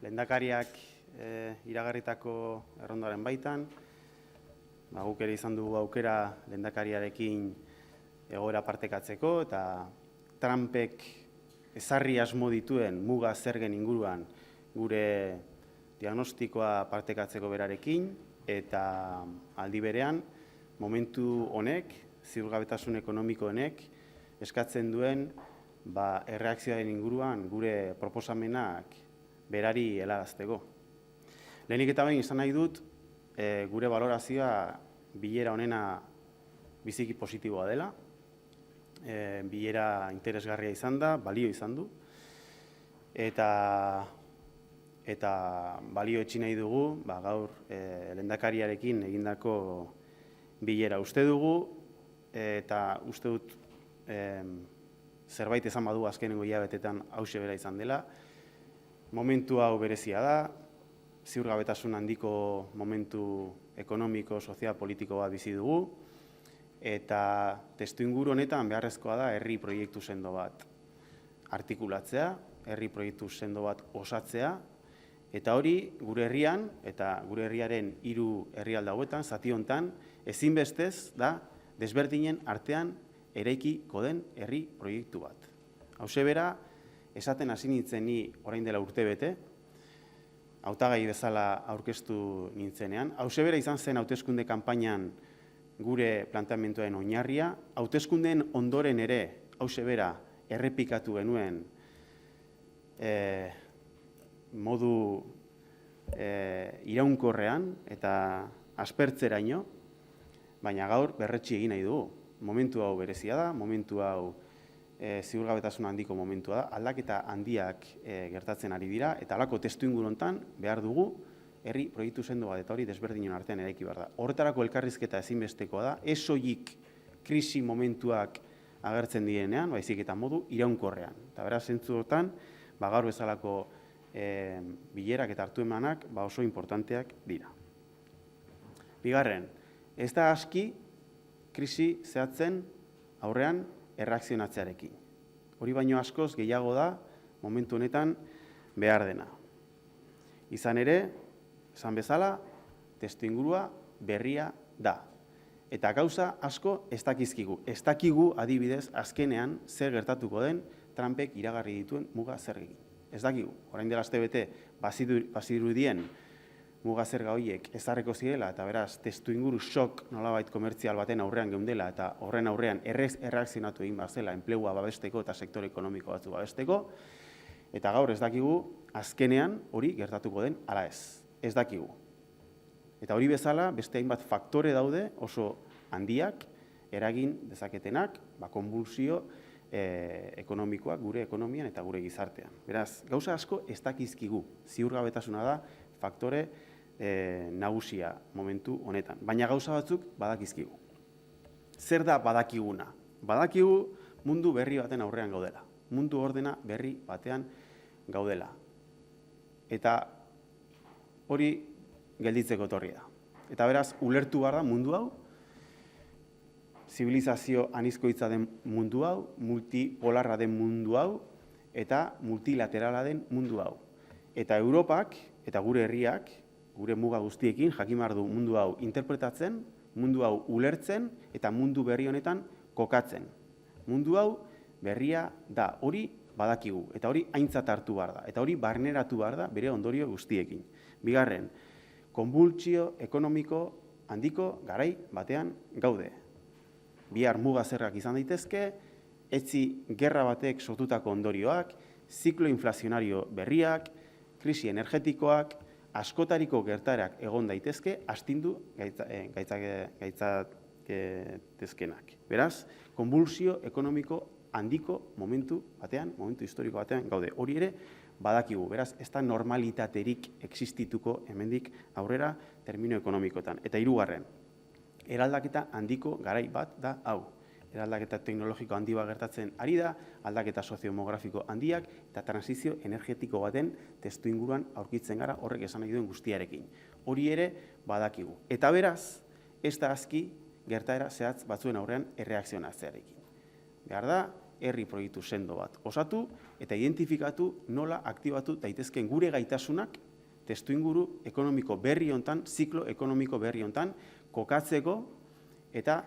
lehendakariak iragarritako errondaren baitan, guk ere izan dugu aukera lehendakariarekin egoera partekatzeko eta Trumpek ezarri asmo dituen muga zergen inguruan gure diagnostikoa partekatzeko berarekin eta aldi berean momentu honek, ziurgabetasun ekonomiko honek eskatzen duen erreakzioaren inguruan gure proposamenak berari helarazteko. Lehenik eta behin izan nahi dut gure balorazioa bilera honena biziki positiboa dela. Bilera interesgarria izan da, balio izan du. Eta balio etxi nahi dugu, gaur lehendakariarekin egindako bilera uste dugu, eta uste dut zerbait esan badu azkenengo hilabetetan hauxe bera izan dela. Momentu hau berezia da, ziurgabetasun handiko momentu ekonomiko, sozial, politiko bat bizi dugu, eta testuinguru honetan beharrezkoa da herri proiektu sendo bat artikulatzea, herri proiektu sendo bat osatzea, eta hori gure herrian eta gure herriaren 3 herrialde hauetan, zati honetan, ezinbestez da desberdinen artean eraikiko den herri proiektu bat. Hauxe bera, esaten hasi nintzen ni orain dela urtebete, hautagai bezala aurkeztu nintzenean. Hauxe bera izan zen hauteskunde kanpainan gure planteamenduaren oinarria, hauteskundeen ondoren ere hauxe bera errepikatu genuen modu iraunkorrean eta aspertzeraino, baina gaur berretsi egin nahi dugu. Momentu hau berezia da, momentu hau ziurgabetasun handiko momentua da, aldaketa handiak gertatzen ari dira, eta halako testuinguru honetan behar dugu herri proiektu sendo bat, eta hori desberdinen artean eraiki behar da. Horretarako elkarrizketa ezinbestekoa da, ez soilik krisi momentuak agertzen direnean, baizik eta modu iraunkorrean. Eta beraz, zentzu horretan, gaur bezalako bilerak eta hartu emanak oso importanteak dira. Bigarren, ez da aski krisi zehatzen aurrean erreakzionatzearekin. Hori baino askoz gehiago da momentu honetan behar dena. Izan ere, esan bezala, testuingurua berria da. Eta gauza asko ez dakizkigu. Ez dakigu adibidez azkenean zer gertatuko den Trumpek iragarri dituen muga zergekin. Ez dakigu. Orain dela astebete bazirudien muga zerga horiek ezarriko zirela eta beraz testuinguru shock nolabait komertzial baten aurrean geundela eta horren aurrean erreakzionatu egin behar zela enplegua babesteko eta sektore ekonomiko batzu babesteko, eta gaur ez dakigu azkenean hori gertatuko den ala ez. Ez dakigu. Eta hori bezala beste hainbat faktore daude oso handiak eragin dezaketenak, konbulsio ekonomikoak gure ekonomian eta gure gizartean. Beraz, gauza asko ez dakizkigu, ziurgabetasuna da faktore nagusia momentu honetan. Baina gauza batzuk badakizkigu. Zer da badakiguna? Badakigu mundu berri baten aurrean gaudela. Mundu ordena berri batean gaudela. Eta hori gelditzeko etorri da. Eta beraz, ulertu behar da mundu hau, zibilizazio anizkoitza den mundu hau, multipolarra den mundu hau, eta multilaterala den mundu hau. Eta Europak eta gure herriak, gure muga guztiekin, jakin behar du mundu hau interpretatzen, mundu hau ulertzen, eta mundu berri honetan kokatzen. Mundu hau berria da, hori badakigu, eta hori aintzat hartu behar da, eta hori barneratu behar da bere ondorio guztiekin. Bigarren, konbultsio ekonomiko handiko garai batean gaude. Bihar muga zergak izan daitezke, etzi gerra batek sortutako ondorioak, ziklo inflazionario berriak, krisi energetikoak, askotariko gertaerak egon daitezke, astindu gaitzatezkenak. Beraz, konbulsio ekonomiko handiko momentu batean, momentu historiko batean gaude. Hori ere, badakigu, beraz, ez da normalitaterik existituko hemendik aurrera termino ekonomikotan. Eta hirugarren, eraldaketa handiko garai bat da hau. Eraldaketa teknologiko handi bat gertatzen ari da, aldaketa soziodemografiko handiak eta transizio energetiko baten testuinguruan aurkitzen gara horrek esan nahi duen guztiarekin. Hori ere badakigu. Eta beraz, ez da aski gertaera zehatz batzuen aurrean erreakzionatzearekin. Behar da, herri proiektu sendo bat osatu eta identifikatu nola aktibatu daitezkeen gure gaitasunak testuinguru ekonomiko berri hontan, ziklo ekonomiko berri hontan kokatzeko eta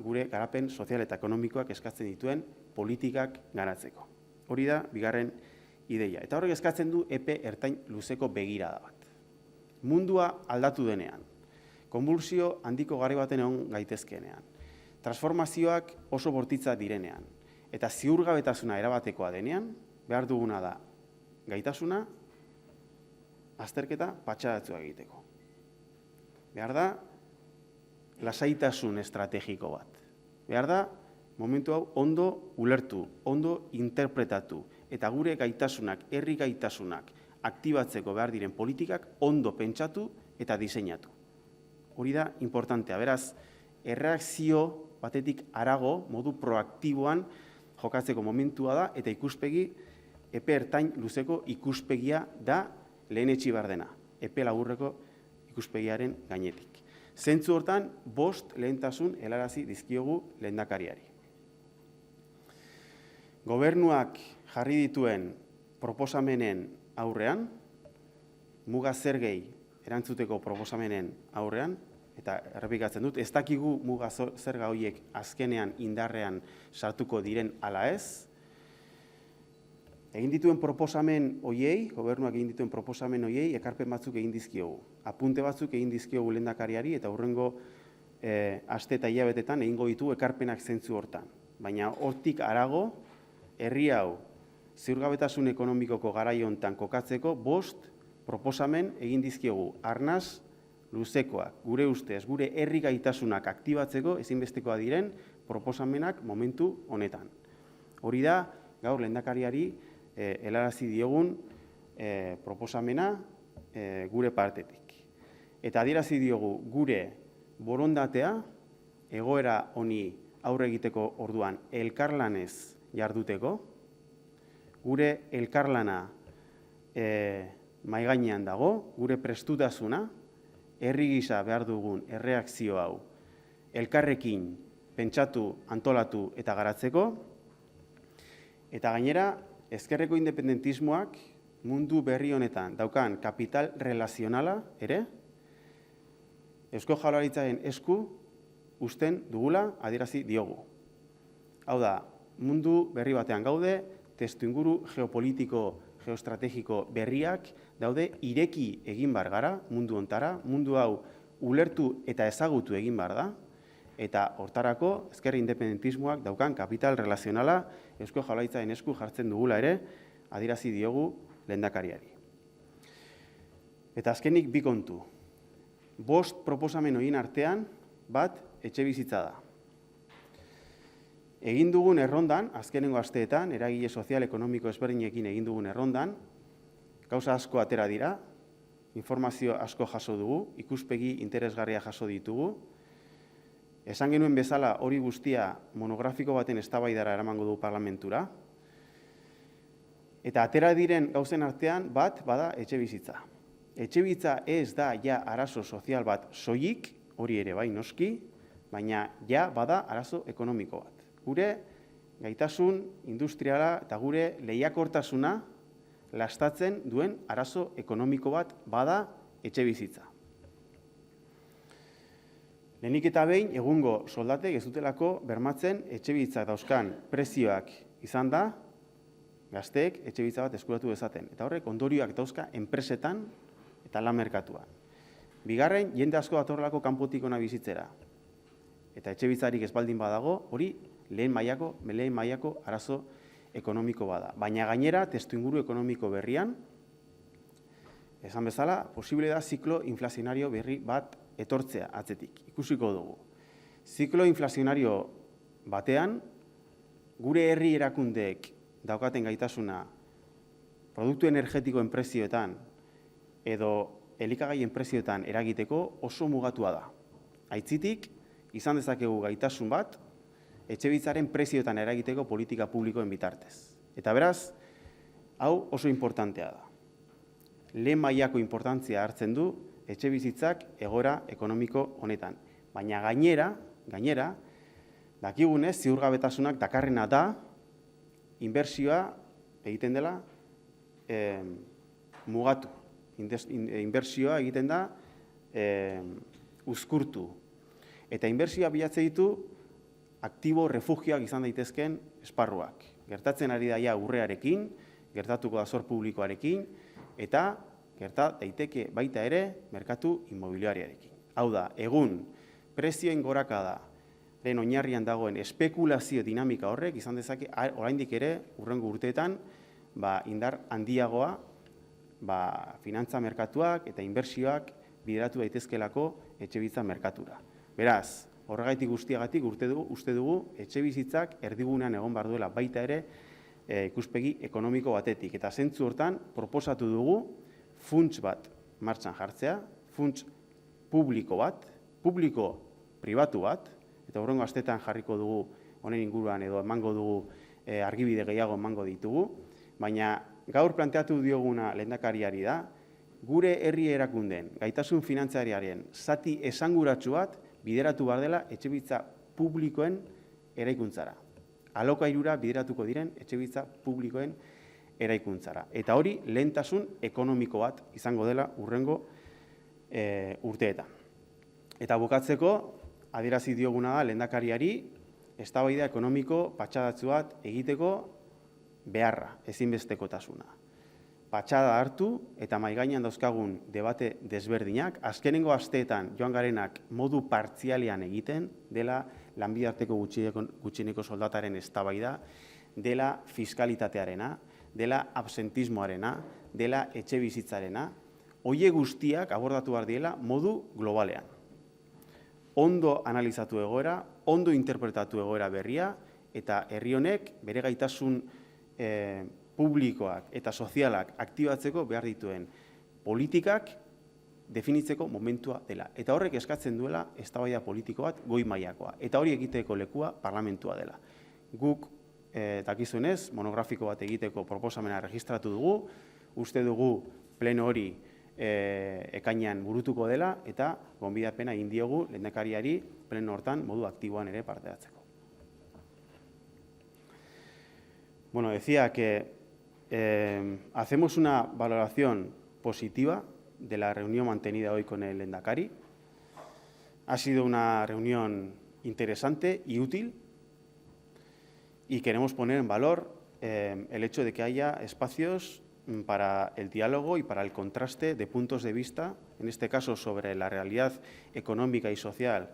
gure garapen sozial eta ekonomikoak eskatzen dituen politikak garatzeko. Hori da, bigarren ideia. Eta horrek eskatzen du epe ertain luzeko begirada bat. Mundua aldatu denean, konbulsio handiko garai baten egon gaitezkeenean, transformazioak oso bortitza direnean, eta ziurgabetasuna erabatekoa denean, behar duguna da gaitasuna, azterketa patxadatzua egiteko. Behar da, lasaitasun estrategiko bat. Behar da, momentu hau ondo ulertu, ondo interpretatu, eta gure gaitasunak, herri gaitasunak, aktibatzeko behar diren politikak ondo pentsatu eta diseinatu. Hori da, importantea. Beraz, erreakzio batetik harago, modu proaktiboan jokatzeko momentua da, eta ikuspegi, epe ertain luzeko ikuspegia da lehenetsi behar dena, epe laburreko ikuspegiaren gainetik. Zentzu hortan, 5 lehentasun helarazi dizkiogu lehendakariari. Gobernuak jarri dituen proposamenen aurrean, muga zergei erantzuteko proposamenen aurrean, eta errepikatzen dut, ez dakigu muga zerga horiek azkenean indarrean sartuko diren ala ez, egin dituen proposamen hoiei, gobernuak egin dituen proposamen hoiei, ekarpen batzuk egin dizkiogu. Apunte batzuk egin dizkiogu lehendakariari eta hurrengo aste eta hilabetetan egingo ditu ekarpenak zentzu hortan. Baina hortik harago, herri hau ziurgabetasun ekonomikoko garai hontan kokatzeko 5 proposamen egin dizkiogu. Arnaz luzekoak, gure ustez, gure herri gaitasunak aktibatzeko ezinbestekoa diren proposamenak momentu honetan. Hori da, gaur lehendakariari helarazi diogun proposamena gure partetik. Eta adierazi diogu gure borondatea egoera honi aurre egiteko orduan elkarlanez jarduteko, gure elkarlana mahai gainean dago, gure prestutasuna, herri gisa behar dugun erreakzio hau elkarrekin pentsatu, antolatu eta garatzeko, eta gainera, ezkerreko independentismoak mundu berri honetan daukan kapital relazionala ere, Eusko Jaurlaritzaren esku uzten dugula adierazi diogu. Hau da, mundu berri batean gaude, testuinguru geopolitiko, geoestrategiko berriak daude ireki egin bar gara mundu hontara, mundu hau ulertu eta ezagutu egin bar da, eta hortarako ezker independentismoak daukan kapital relazionala Eusko Jaurlaritzaren esku jartzen dugula ere adierazi diogu lehendakariari. Eta azkenik 2 kontu. 5 proposamen horien artean bat etxebizitza da. Egin dugun errondan, azkenengo asteetan, eragile sozial ekonomiko ezberdinekin egin dugun errondan, gauza asko atera dira, informazio asko jaso dugu, ikuspegi interesgarria jaso ditugu. Esan genuen bezala hori guztia monografiko baten eztabaidara eramango du parlamentura. Eta atera diren gauzen artean bat bada etxebizitza. Etxebizitza ez da ja arazo sozial bat soilik, hori ere bai noski, baina ja bada arazo ekonomiko bat. Gure gaitasun industriala eta gure lehiakortasuna lastatzen duen arazo ekonomiko bat bada etxebizitza. Lehenik eta behin, egungo soldatek ez dutelako bermatzen etxebizitzak dauzkan prezioak izan da, gazteek etxebizitza bat eskuratu dezaten. Eta horrek ondorioak dauzka enpresetan eta lan merkatuan. Bigarren, jende asko datorrelako kanpotik hona bizitzera. Eta etxebizitzarik ez baldin badago, hori lehen mailako arazo ekonomiko bada. Baina gainera, testuinguru ekonomiko berrian, esan bezala, posible da ziklo inflazionario berri bat etortzea atzetik, ikusiko dugu. Ziklo inflazionario batean, gure herri erakundeek daukaten gaitasuna produktu energetikoen prezioetan edo elikagaien prezioetan eragiteko oso mugatua da. Aitzitik, izan dezakegu gaitasun bat, etxebizitzaren prezioetan eragiteko politika publikoen bitartez. Eta beraz, hau oso importantea da. Lehen mailako importantzia hartzen du etxebizitzak egoera ekonomiko honetan. Baina gainera, Dakigunez, ziurgabetasunak dakarrena da, inbertsioa egiten dela mugatu. Inbertsioa egiten da uzkurtu. Eta inbertsioa bilatze ditu aktibo refugioak izan daitezken esparruak. Gertatzen ari daia urrearekin, gertatuko da zor publikoarekin, eta gerta daiteke baita ere merkatu inmobiliariarekin. Hau da, egun prezioen gorakadaren oinarrian dagoen espekulazio dinamika horrek izan dezake oraindik ere hurrengo urteetan indar handiagoa finantza merkatuak eta inbertsioak bideratu daitezkelako etxebizitza merkatura. Beraz, horregaitik guztiagatik uste dugu etxebizitzak erdigunean egon behar duela baita ere ikuspegi ekonomiko batetik. Eta zentzu hortan proposatu dugu funts bat martxan jartzea, funts publiko bat, publiko-pribatu bat, eta hurrengo astetan jarriko dugu honen inguruan edo emango dugu argibide gehiago emango ditugu, baina gaur planteatu dioguna lehendakariari da, gure herri erakundeen, gaitasun finantziariaren zati esanguratsu bat bideratu behar dela etxebizitza publikoen eraikuntzara. Alokairura bideratuko diren etxebizitza publikoen eraikuntzara. Eta hori lehentasun ekonomiko bat izango dela hurrengo urteetan. Eta bukatzeko, adierazi dioguna da lehendakariari eztabaida ekonomiko patxadatsu bat egiteko beharra, ezinbestekotasuna. Patxada hartu eta mahai gainean dauzkagun debate desberdinak, azkenengo asteetan joan garenak modu partzialean egiten, dela lanbide-arteko gutxieneko soldataren eztabaida, dela fiskalitatearena, dela absentismoarena, dela etxebizitzarena, hoie guztiak abordatu behar diela modu globalean. Ondo analizatu egoera, ondo interpretatu egoera berria, eta herri honek bere gaitasun publikoak eta sozialak aktibatzeko behar dituen politikak definitzeko momentua dela. Eta horrek eskatzen duela eztabaida politiko bat goi mailakoa. Eta hori egiteko lekua parlamentua dela. Guk dakizunez, monografiko bat egiteko proposamena registratu dugu, uste dugu pleno hori ekainean burutuko dela, eta gonbidapena egin diogu lehendakariari pleno hortan modu aktiboan ere parte hartzeko. Bueno, decía que hacemos una valoración positiva de la reunión mantenida hoy con el Lehendakari. Ha sido una reunión interesante y útil y queremos poner en valor el hecho de que haya espacios para el diálogo y para el contraste de puntos de vista, en este caso sobre la realidad económica y social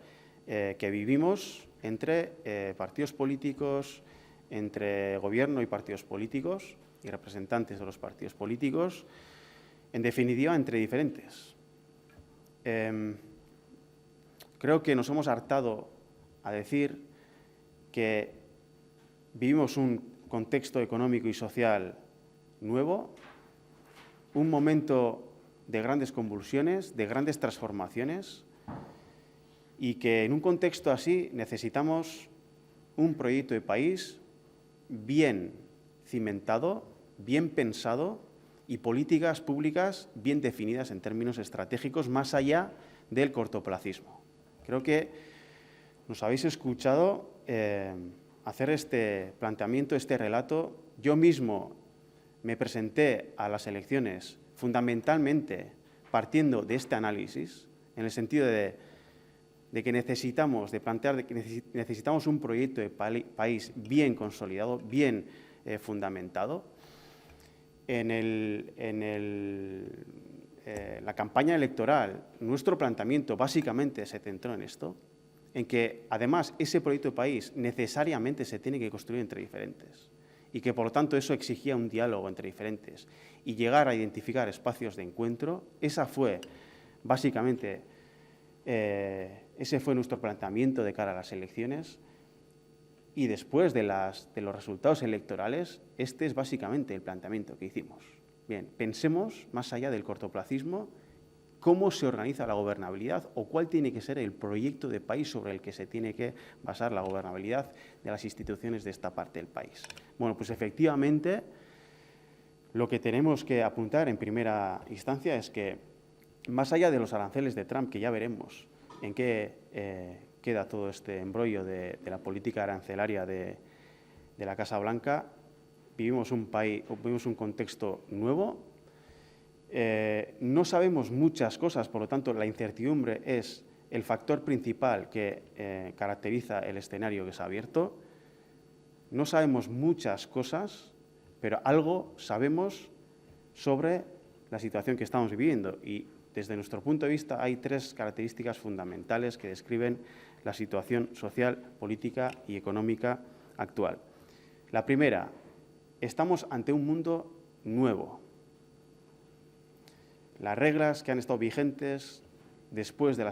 que vivimos entre partidos políticos, entre gobierno y partidos políticos y representantes de los partidos políticos, en definitiva, entre diferentes. Creo que nos hemos hartado a decir que vivimos un contexto económico y social nuevo, un momento de grandes convulsiones, de grandes transformaciones, y que en un contexto así necesitamos un proyecto de país bien cimentado, bien pensado y políticas públicas bien definidas en términos estratégicos más allá del cortoplacismo. Creo que nos habéis escuchado hacer este planteamiento, este relato. Yo mismo me presenté a las elecciones fundamentalmente partiendo de este análisis, en el sentido de que necesitamos un proyecto de país bien consolidado, bien fundamentado. La campaña electoral, nuestro planteamiento básicamente se centró en esto, en que además ese proyecto de país necesariamente se tiene que construir entre diferentes y que por lo tanto eso exigía un diálogo entre diferentes y llegar a identificar espacios de encuentro. Esa fue básicamente ese fue nuestro planteamiento de cara a las elecciones y después de los resultados electorales, este es básicamente el planteamiento que hicimos. Bien, pensemos más allá del cortoplacismo cómo se organiza la gobernabilidad o cuál tiene que ser el proyecto de país sobre el que se tiene que basar la gobernabilidad de las instituciones de esta parte del país. Bueno, pues efectivamente lo que tenemos que apuntar en primera instancia es que más allá de los aranceles de Trump, que ya veremos en qué queda todo este embrollo de la política arancelaria de la Casa Blanca. Vivimos un contexto nuevo. No sabemos muchas cosas, por lo tanto, la incertidumbre es el factor principal que caracteriza el escenario que se ha abierto. No sabemos muchas cosas, pero algo sabemos sobre la situación que estamos viviendo. Y desde nuestro punto de vista hay 3 características fundamentales que describen la situación social, política y económica actual. La primera, estamos ante un mundo nuevo. Las reglas que han estado vigentes desde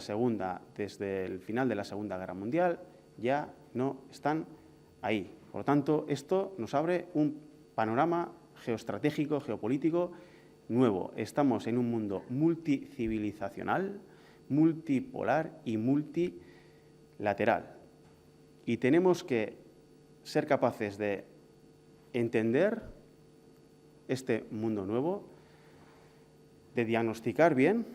el final de la Segunda Guerra Mundial, ya no están ahí. Por lo tanto, esto nos abre un panorama geoestratégico, geopolítico nuevo. Estamos en un mundo multicivilizacional, multipolar y multilateral. Y tenemos que ser capaces de entender este mundo nuevo, de diagnosticar bien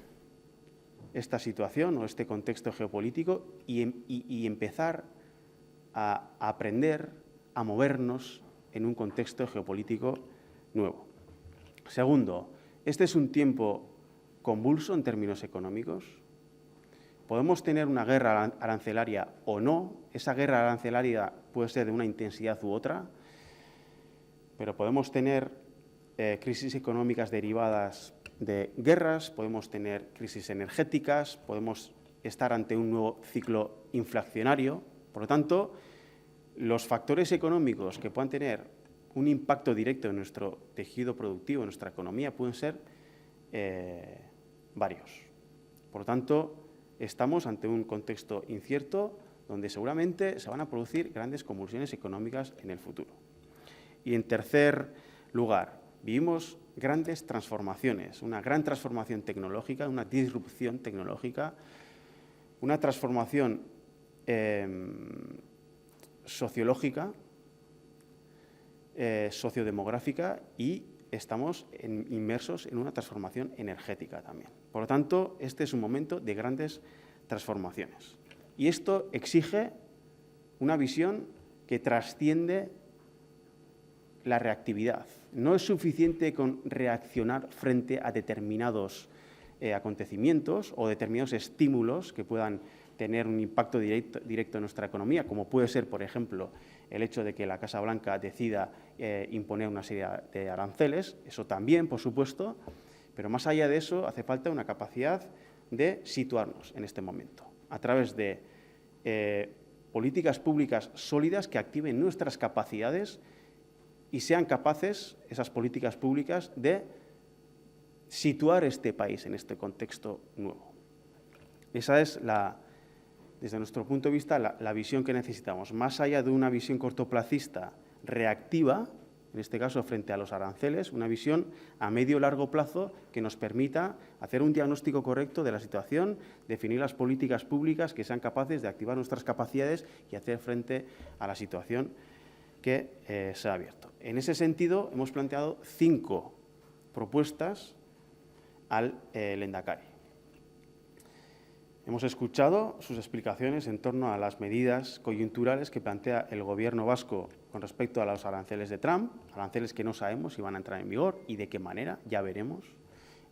esta situación o este contexto geopolítico y empezar a aprender a movernos en un contexto geopolítico nuevo. Segundo, este es un tiempo convulso en términos económicos. Podemos tener una guerra arancelaria o no. Esa guerra arancelaria puede ser de una intensidad u otra, pero podemos tener crisis económicas derivadas de guerras, podemos tener crisis energéticas, podemos estar ante un nuevo ciclo inflacionario. Por lo tanto, los factores económicos que puedan tener un impacto directo en nuestro tejido productivo, en nuestra economía, pueden ser varios. Por lo tanto, estamos ante un contexto incierto donde seguramente se van a producir grandes convulsiones económicas en el futuro. Y en tercer lugar, vivimos grandes transformaciones, una gran transformación tecnológica, una disrupción tecnológica, una transformación sociológica, sociodemográfica y estamos inmersos en una transformación energética también. Por lo tanto, este es un momento de grandes transformaciones. Y esto exige una visión que trasciende la reactividad. No es suficiente con reaccionar frente a determinados acontecimientos o determinados estímulos que puedan tener un impacto directo en nuestra economía, como puede ser, por ejemplo, el hecho de que la Casa Blanca decida imponer una serie de aranceles. Eso también, por supuesto, pero más allá de eso hace falta una capacidad de situarnos en este momento a través de políticas públicas sólidas que activen nuestras capacidades y sean capaces, esas políticas públicas, de situar este país en este contexto nuevo. Esa es, desde nuestro punto de vista, la visión que necesitamos. Más allá de una visión cortoplacista reactiva, en este caso frente a los aranceles, una visión a medio y largo plazo que nos permita hacer un diagnóstico correcto de la situación, definir las políticas públicas que sean capaces de activar nuestras capacidades y hacer frente a la situación que se ha abierto. En ese sentido, hemos planteado 5 propuestas al Lehendakari. Hemos escuchado sus explicaciones en torno a las medidas coyunturales que plantea el Gobierno vasco con respecto a los aranceles de Trump, aranceles que no sabemos si van a entrar en vigor y de qué manera, ya veremos.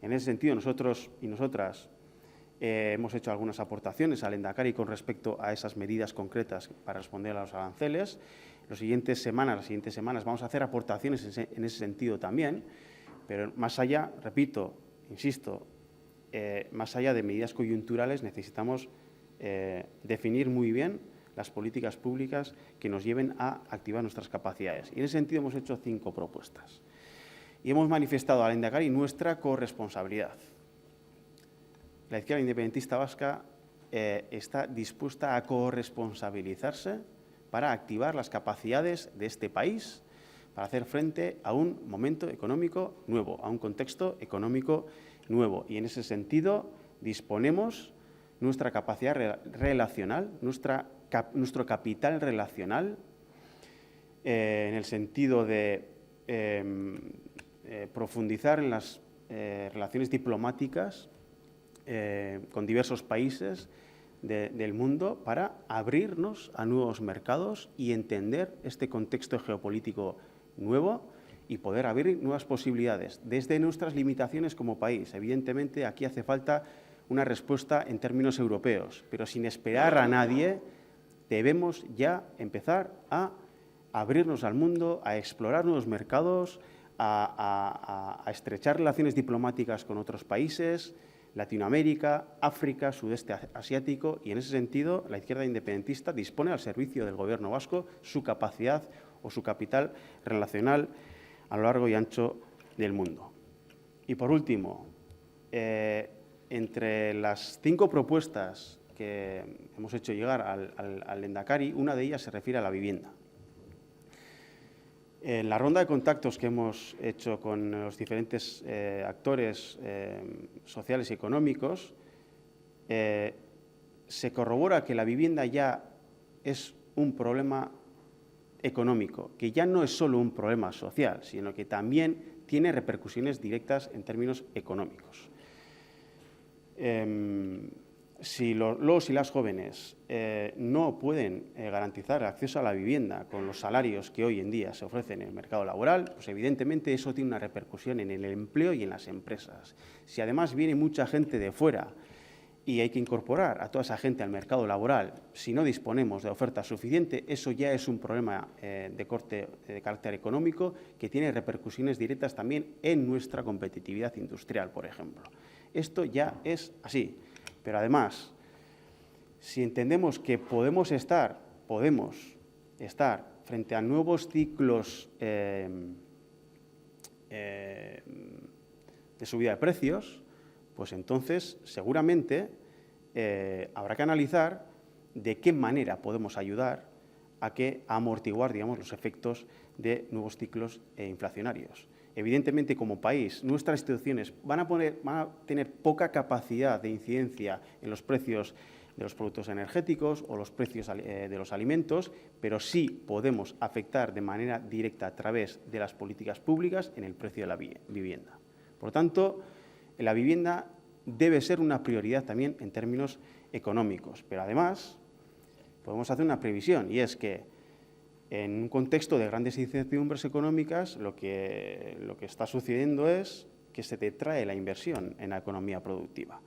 En ese sentido, nosotros y nosotras hemos hecho algunas aportaciones al Lehendakari con respecto a esas medidas concretas para responder a los aranceles. Las siguientes semanas vamos a hacer aportaciones en ese sentido también, pero más allá, repito, insisto, más allá de medidas coyunturales necesitamos definir muy bien las políticas públicas que nos lleven a activar nuestras capacidades. Y en ese sentido hemos hecho 5 propuestas. Y hemos manifestado al Lehendakari nuestra corresponsabilidad. La izquierda independentista vasca está dispuesta a corresponsabilizarse para activar las capacidades de este país para hacer frente a un momento económico nuevo, a un contexto económico nuevo. Y en ese sentido disponemos nuestra capacidad relacional, nuestro capital relacional, en el sentido de profundizar en las relaciones diplomáticas con diversos países, del mundo para abrirnos a nuevos mercados y entender este contexto geopolítico nuevo y poder abrir nuevas posibilidades desde nuestras limitaciones como país. Evidentemente, aquí hace falta una respuesta en términos europeos, pero sin esperar a nadie, debemos ya empezar a abrirnos al mundo, a explorar nuevos mercados, a estrechar relaciones diplomáticas con otros países, Latinoamérica, África, Sudeste Asiático, y en ese sentido la izquierda independentista dispone al servicio del Gobierno vasco su capacidad o su capital relacional a lo largo y ancho del mundo. Y por último, entre las 5 propuestas que hemos hecho llegar al Lehendakari, una de ellas se refiere a la vivienda. En la ronda de contactos que hemos hecho con los diferentes actores sociales y económicos, se corrobora que la vivienda ya es un problema económico, que ya no es solo un problema social, sino que también tiene repercusiones directas en términos económicos. Si los y las jóvenes no pueden garantizar el acceso a la vivienda con los salarios que hoy en día se ofrecen en el mercado laboral, pues evidentemente eso tiene una repercusión en el empleo y en las empresas. Si además viene mucha gente de fuera y hay que incorporar a toda esa gente al mercado laboral, si no disponemos de oferta suficiente, eso ya es un problema de carácter económico que tiene repercusiones directas también en nuestra competitividad industrial, por ejemplo. Esto ya es así. Pero además, si entendemos que podemos estar frente a nuevos ciclos de subida de precios, pues entonces seguramente habrá que analizar de qué manera podemos ayudar a amortiguar, digamos, los efectos de nuevos ciclos inflacionarios. Evidentemente, como país, nuestras instituciones van a tener poca capacidad de incidencia en los precios de los productos energéticos o los precios de los alimentos, pero sí podemos afectar de manera directa a través de las políticas públicas en el precio de la vivienda. Por lo tanto, la vivienda debe ser una prioridad también en términos económicos, pero además podemos hacer una previsión, y es que en un contexto de grandes incertidumbres económicas, lo que está sucediendo es que se detrae la inversión en la economía productiva.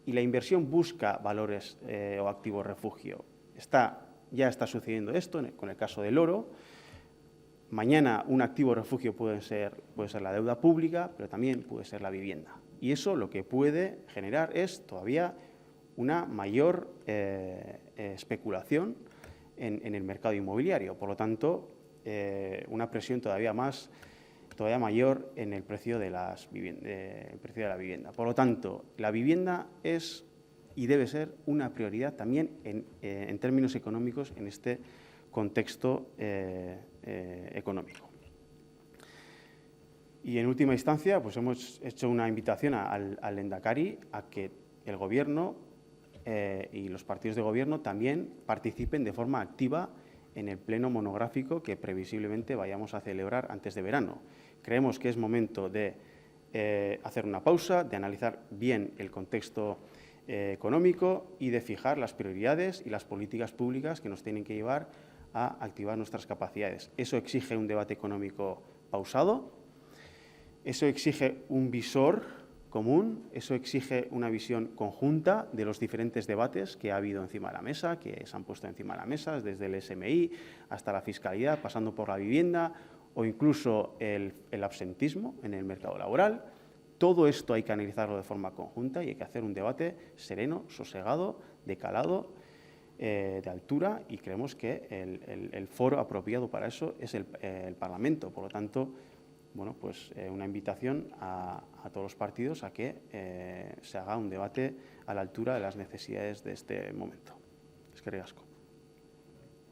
Y la inversión busca valores o activos refugio. Ya está sucediendo esto con el caso del oro. Mañana un activo refugio puede ser la deuda pública, pero también puede ser la vivienda. Y eso lo que puede generar es todavía una mayor especulación en el mercado inmobiliario. Por lo tanto, una presión todavía mayor en el precio de la vivienda. Por lo tanto, la vivienda es y debe ser una prioridad también en términos económicos en este contexto económico. Y en última instancia, pues hemos hecho una invitación al Lehendakari a que el Gobierno y los partidos de Gobierno también participen de forma activa en el pleno monográfico que previsiblemente vayamos a celebrar antes de verano. Creemos que es momento de hacer una pausa, de analizar bien el contexto económico y de fijar las prioridades y las políticas públicas que nos tienen que llevar a activar nuestras capacidades. Eso exige un debate económico pausado, eso exige un visor común, eso exige una visión conjunta de los diferentes debates que ha habido encima de la mesa, que se han puesto encima de la mesa, desde el SMI hasta la fiscalidad, pasando por la vivienda o incluso el absentismo en el mercado laboral. Todo esto hay que analizarlo de forma conjunta y hay que hacer un debate sereno, sosegado, de calado, de altura, y creemos que el foro apropiado para eso es el Parlamento. Por lo tanto, bueno, pues una invitación a todos los partidos a que se haga un debate a la altura de las necesidades de este momento. Eskerrik asko.